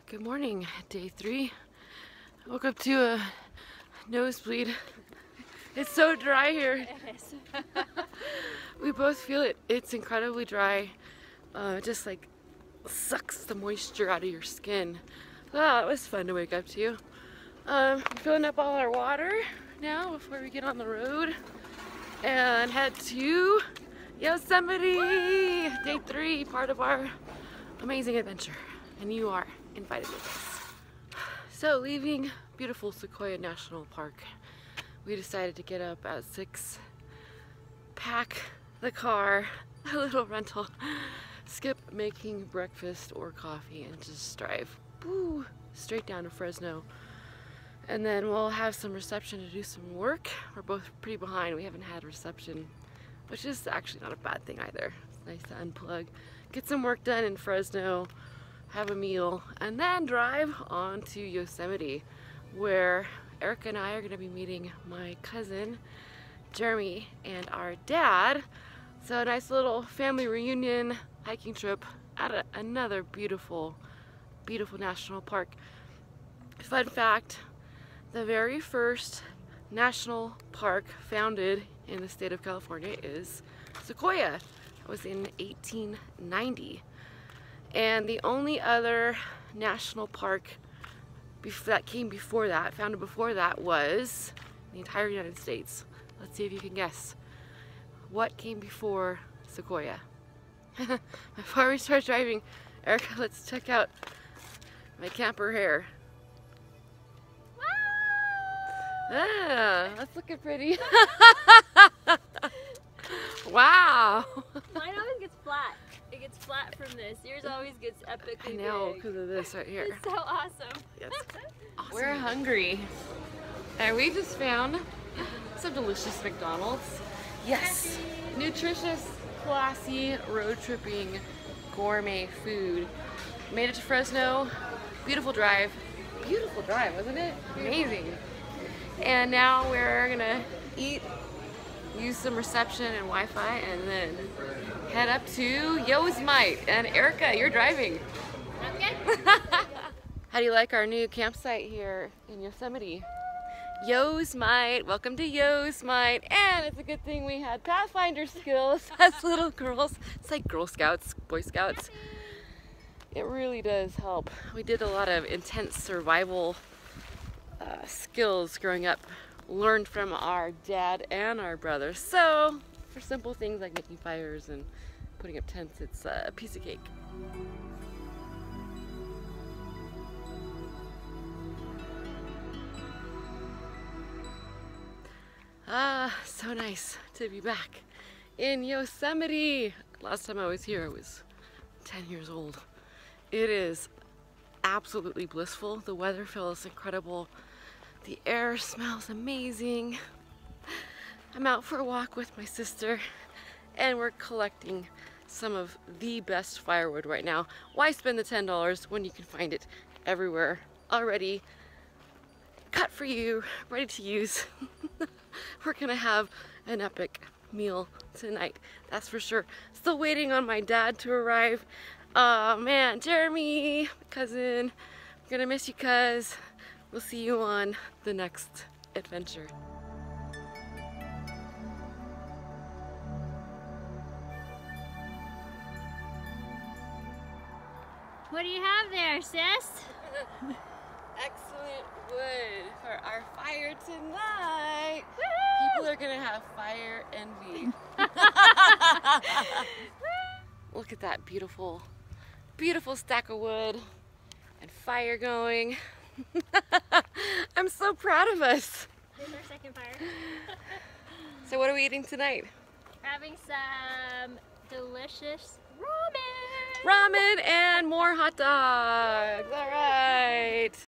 Good morning, day 3. I woke up to a nosebleed. It's so dry here. It is. We both feel it. It's incredibly dry. Just like sucks the moisture out of your skin. Ah, it was fun to wake up to. Filling up all our water now before we get on the road and head to Yosemite. Day 3, part of our amazing adventure. And you are invited with us. So leaving beautiful Sequoia National Park, we decided to get up at 6, pack the car, a little rental, skip making breakfast or coffee, and just drive straight down to Fresno. And then we'll have some reception to do some work. We're both pretty behind. We haven't had reception, which is actually not a bad thing either. It's nice to unplug, get some work done in Fresno, have a meal, and then drive on to Yosemite, where Erica and I are going to be meeting my cousin Jeremy and our dad. So a nice little family reunion hiking trip at another beautiful, beautiful national park. Fun fact, the very first national park founded in the state of California is Sequoia. It was in 1890. And the only other national park that came before that, founded before that, was the entire United States. Let's see if you can guess. What came before Sequoia? Before we start driving, Erica, let's check out my camper hair. Ah, that's looking pretty. Wow. Mine always gets flat. It gets flat from this. Yours always gets epically I know, big. because of this right here. It's so awesome. Yes. Awesome. We're hungry. And we just found some delicious McDonald's. Yes. Nutritious, classy, road tripping, gourmet food. Made it to Fresno. Beautiful drive. Beautiful drive, wasn't it? Amazing. And now we're gonna eat, use some reception and Wi-Fi, and then head up to Yosemite. And Erica, you're driving. Okay. How do you like our new campsite here in Yosemite? Yosemite, welcome to Yosemite. And it's a good thing we had Pathfinder skills as little girls. It's like Girl Scouts, Boy Scouts. It really does help. We did a lot of intense survival skills growing up, learned from our dad and our brother. So for simple things like making fires and putting up tents, it's a piece of cake. Ah, so nice to be back in Yosemite. Last time I was here, I was 10 years old. It is absolutely blissful. The weather feels incredible. The air smells amazing. I'm out for a walk with my sister, and we're collecting some of the best firewood right now. Why spend the $10 when you can find it everywhere already cut for you, ready to use? We're gonna have an epic meal tonight, that's for sure. Still waiting on my dad to arrive. Oh man, Jeremy, cousin, I'm gonna miss you, cuz. We'll see you on the next adventure. What do you have there, sis? Excellent wood for our fire tonight. People are gonna have fire envy. Look at that beautiful, beautiful stack of wood and fire going. I'm so proud of us. Here's our second fire. So what are we eating tonight? We're having some delicious ramen. Ramen and more hot dogs. All right.